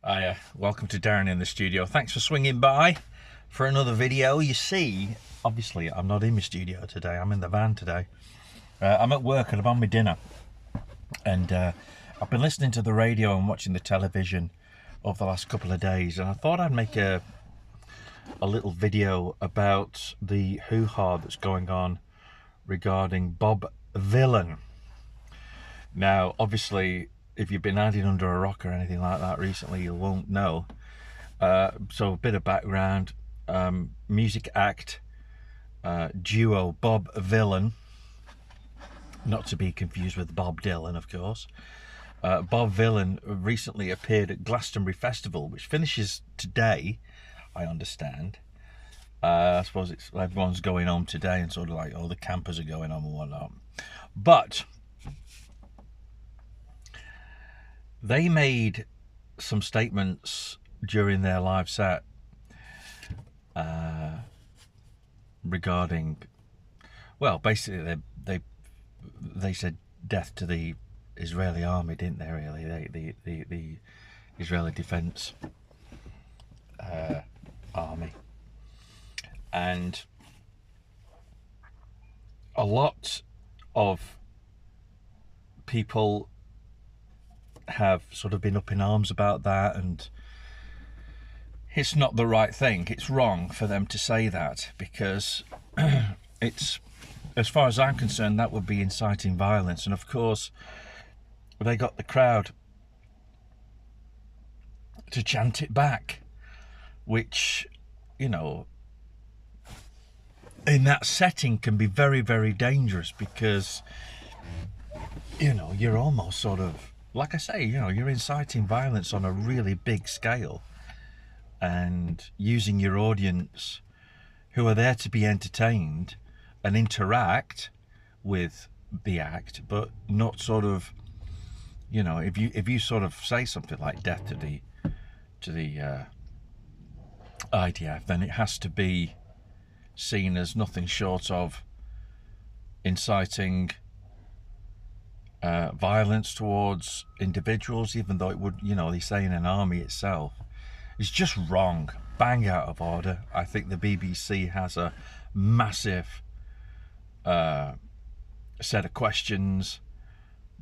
Hiya, welcome to Darren in the studio. Thanks for swinging by for another video. You see, obviously I'm not in my studio today, I'm in the van today. I'm at work and I'm on my dinner. And I've been listening to the radio and watching the television over the last couple of days, and I thought I'd make a little video about the hoo-ha that's going on regarding Bob Vylan. Now, obviously, if you've been hiding under a rock or anything like that recently, you won't know. So a bit of background. Music act, duo Bob Vylan, not to be confused with Bob Dylan, of course. Bob Vylan recently appeared at Glastonbury Festival, which finishes today, I understand. I suppose everyone's going home today, and sort of like all the campers are going home and whatnot. But they made some statements during their live set regarding, well, basically they said death to the Israeli army, didn't they? Really, the Israeli Defense Army, and a lot of people have sort of been up in arms about that, and it's not the right thing. It's wrong for them to say that, because it's, as far as I'm concerned, that would be inciting violence. And of course they got the crowd to chant it back, which, you know, in that setting can be very, very dangerous, because, you know, you're almost sort of, like I say, you know, you're inciting violence on a really big scale and using your audience, who are there to be entertained and interact with the act, but not sort of, you know, if you sort of say something like death to the IDF, then it has to be seen as nothing short of inciting violence towards individuals, even though it would, you know, they say in an army itself. It's just wrong, bang out of order. I think the BBC has a massive set of questions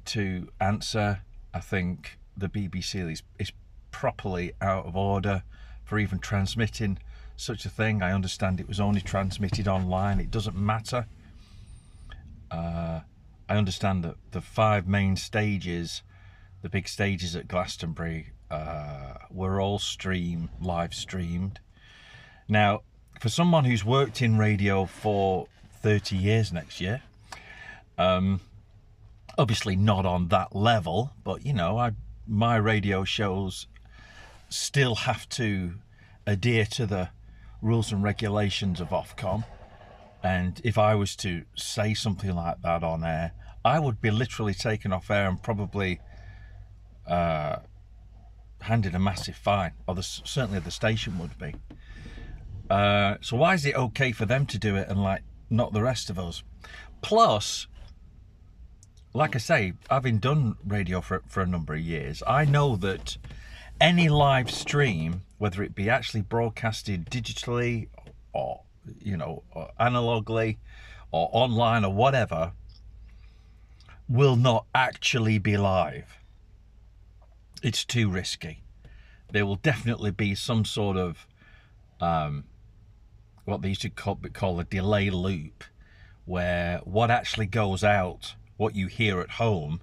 to answer. I think the BBC is properly out of order for even transmitting such a thing. I understand it was only transmitted online. It doesn't matter. I understand that the 5 main stages, the big stages at Glastonbury, were all live streamed. Now, for someone who's worked in radio for 30 years next year, obviously not on that level, but, you know, my radio shows still have to adhere to the rules and regulations of Ofcom. And if I was to say something like that on air, I would be literally taken off air and probably handed a massive fine, or certainly the station would be. So why is it okay for them to do it and like not the rest of us? Plus, like I say, having done radio for a number of years, I know that any live stream, whether it be actually broadcasted digitally or, you know, or analogly or online or whatever, will not actually be live. It's too risky. There will definitely be some sort of what they used to call a delay loop, where what actually goes out, what you hear at home,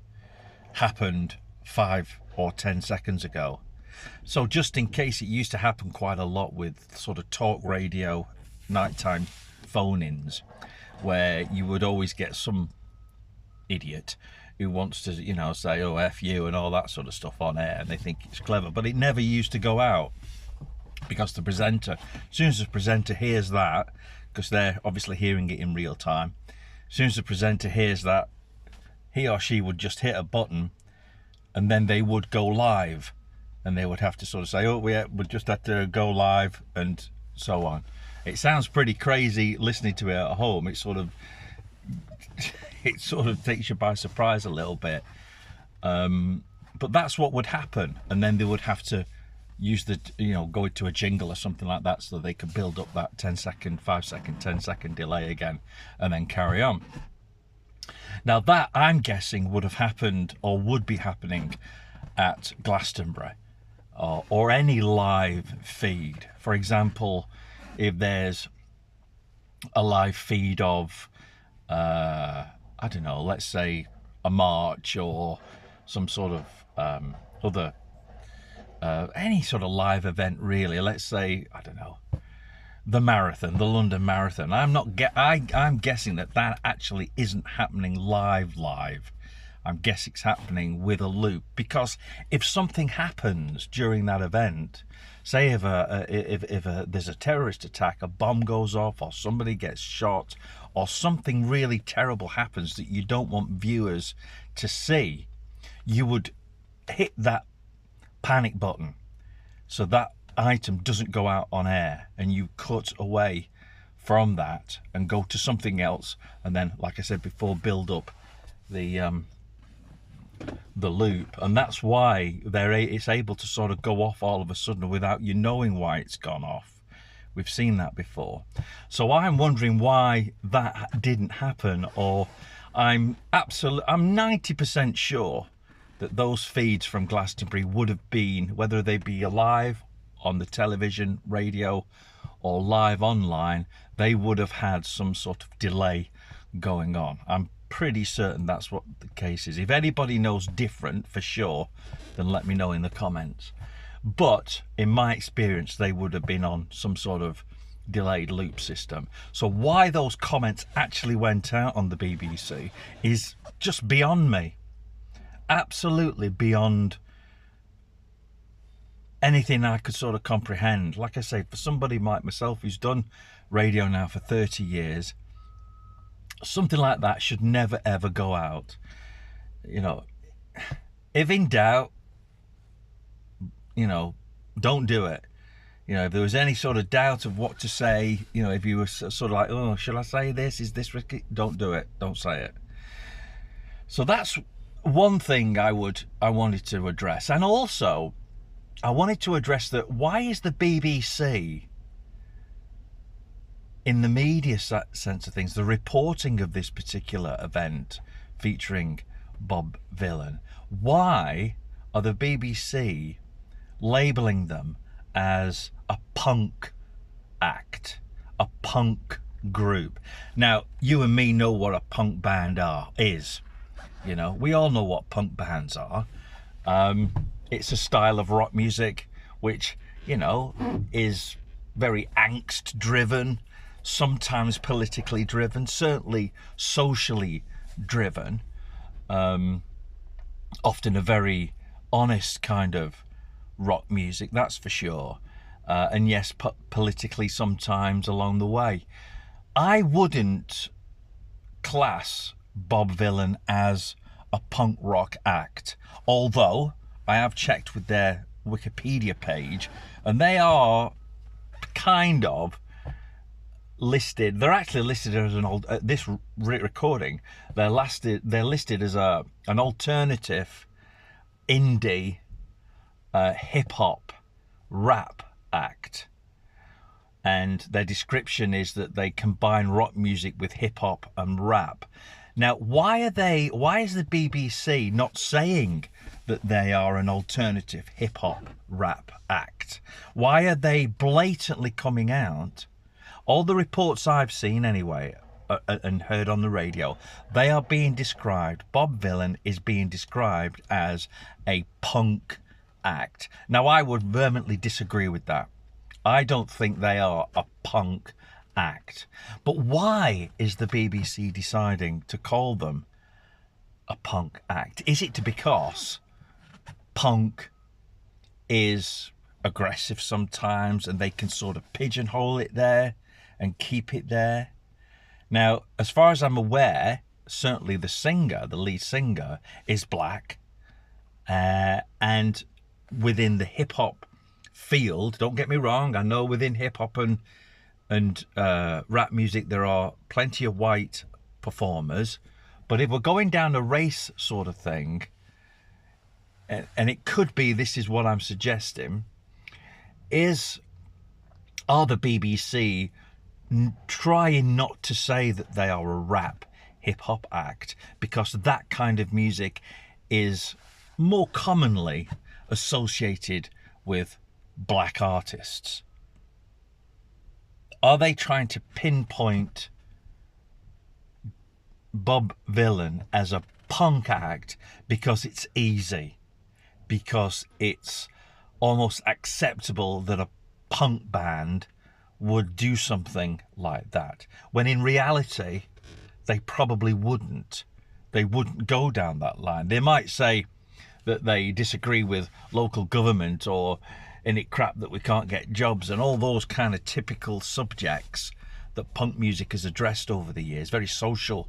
happened 5 or 10 seconds ago. So just in case, it used to happen quite a lot with sort of talk radio nighttime phone-ins, where you would always get some idiot who wants to, you know, say, oh, F you and all that sort of stuff on air, and they think it's clever, but it never used to go out, because the presenter, as soon as the presenter hears that, because they're obviously hearing it in real time, as soon as the presenter hears that, he or she would just hit a button, and then they would go live, and they would have to sort of say, oh, we just had to go live, and so on. It sounds pretty crazy listening to it at home. It sort of takes you by surprise a little bit. But that's what would happen, and then they would have to use the, go into a jingle or something like that so they could build up that 10-second, 5-second, 10-second delay again and then carry on. Now that, I'm guessing, would have happened or would be happening at Glastonbury or any live feed. For example, if there's a live feed of, I don't know, let's say a march or some sort of other, any sort of live event really, let's say, I don't know, the marathon, the London Marathon. I'm guessing that actually isn't happening live. I'm guessing it's happening with a loop, because if something happens during that event, say if there's a terrorist attack, a bomb goes off, or somebody gets shot, or something really terrible happens that you don't want viewers to see, you would hit that panic button so that item doesn't go out on air, and you cut away from that and go to something else, and then, like I said before, build up the loop. And that's why it's able to sort of go off all of a sudden without you knowing why it's gone off. We've seen that before. So I'm wondering why that didn't happen, or I'm 90% sure that those feeds from Glastonbury would have been, whether they be live on the television, radio, or live online, they would have had some sort of delay going on. I'm pretty certain that's what the case is. If anybody knows different for sure, then let me know in the comments. But in my experience, they would have been on some sort of delayed loop system. So why those comments actually went out on the BBC is just beyond me. Absolutely beyond anything I could sort of comprehend. Like I say, for somebody like myself who's done radio now for 30 years, something like that should never ever go out. If in doubt, don't do it. If there was any sort of doubt of what to say, if you were sort of like, oh, should I say this? Is this risky? Don't do it. Don't say it. So that's one thing I wanted to address. And also, I wanted to address that, why is the BBC, in the media sense of things, the reporting of this particular event featuring Bob Vylan, why are the BBC labelling them as a punk act, a punk group? Now, you and me know what a punk band is. We all know what punk bands are. It's a style of rock music which, is very angst driven, sometimes politically driven, certainly socially driven, often a very honest kind of rock music, that's for sure. And yes, politically sometimes along the way. I wouldn't class Bob Vylan as a punk rock act, although I have checked with their Wikipedia page, and they are kind of listed. They're actually listed as this recording. They're listed as an alternative indie hip hop rap act, and their description is that they combine rock music with hip hop and rap. Now, why is the BBC not saying that they are an alternative hip-hop rap act? Why are they blatantly coming out? All the reports I've seen anyway and heard on the radio, they are being described, Bob Vylan is being described as a punk act. Now, I would vehemently disagree with that. I don't think they are a punk act. But why is the BBC deciding to call them a punk act? Is it because punk is aggressive sometimes and they can sort of pigeonhole it there and keep it there? Now, as far as I'm aware, certainly the lead singer, is black, and within the hip-hop field, don't get me wrong, I know within hip-hop and rap music there are plenty of white performers, but if we're going down a race sort of thing, and it could be, this is what I'm suggesting, are the BBC trying not to say that they are a rap hip-hop act, because that kind of music is more commonly associated with black artists? Are they trying to pinpoint Bob Vylan as a punk act because it's easy, because it's almost acceptable that a punk band would do something like that, when in reality they probably wouldn't? They wouldn't go down that line. They might say that they disagree with local government, or any crap that we can't get jobs, and all those kind of typical subjects that punk music has addressed over the years, very social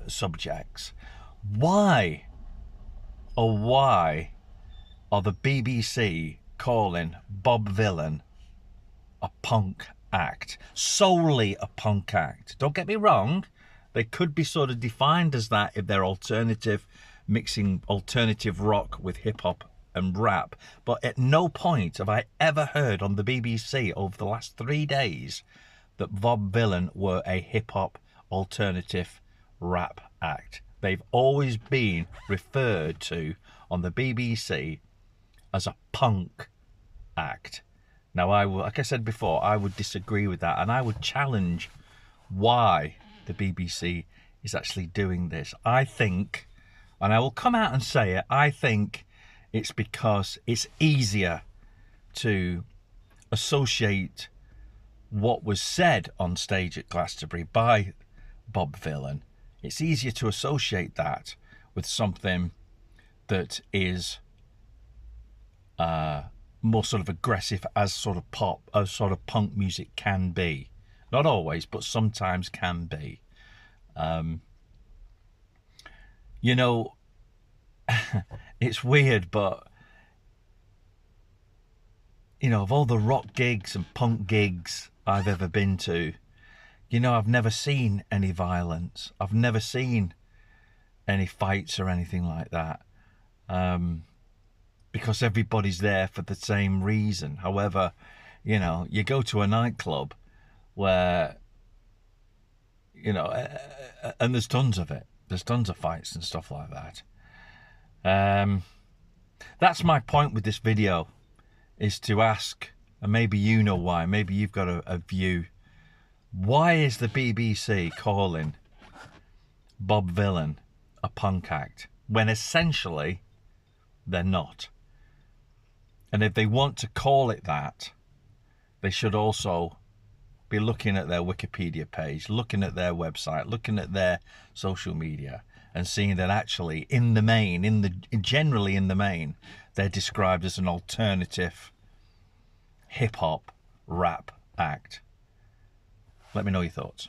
subjects. Why are the BBC calling Bob Vylan a punk act, solely a punk act? Don't get me wrong, they could be sort of defined as that if they're alternative, mixing alternative rock with hip-hop and rap, but at no point have I ever heard on the BBC over the last 3 days that Bob Vylan were a hip-hop alternative rap act. They've always been referred to on the BBC as a punk act. Now, like I said before, I would disagree with that, and I would challenge why the BBC is actually doing this. I think, and I will come out and say it, I think it's because it's easier to associate what was said on stage at Glastonbury by Bob Vylan. It's easier to associate that with something that is more sort of aggressive, as sort of pop, as sort of punk music can be. Not always, but sometimes can be. You know, it's weird, but, you know, of all the rock gigs and punk gigs I've ever been to, you know, I've never seen any violence. I've never seen any fights or anything like that. Because everybody's there for the same reason. However, you know, you go to a nightclub where, you know, and there's tons of it. There's tons of fights and stuff like that. That's my point with this video, is to ask, and maybe you know why, maybe you've got a view. Why is the BBC calling Bob Vylan a punk act when essentially they're not? And if they want to call it that, they should also be looking at their Wikipedia page, looking at their website, looking at their social media, and seeing that actually in the main, generally in the main, they're described as an alternative hip-hop rap act. Let me know your thoughts.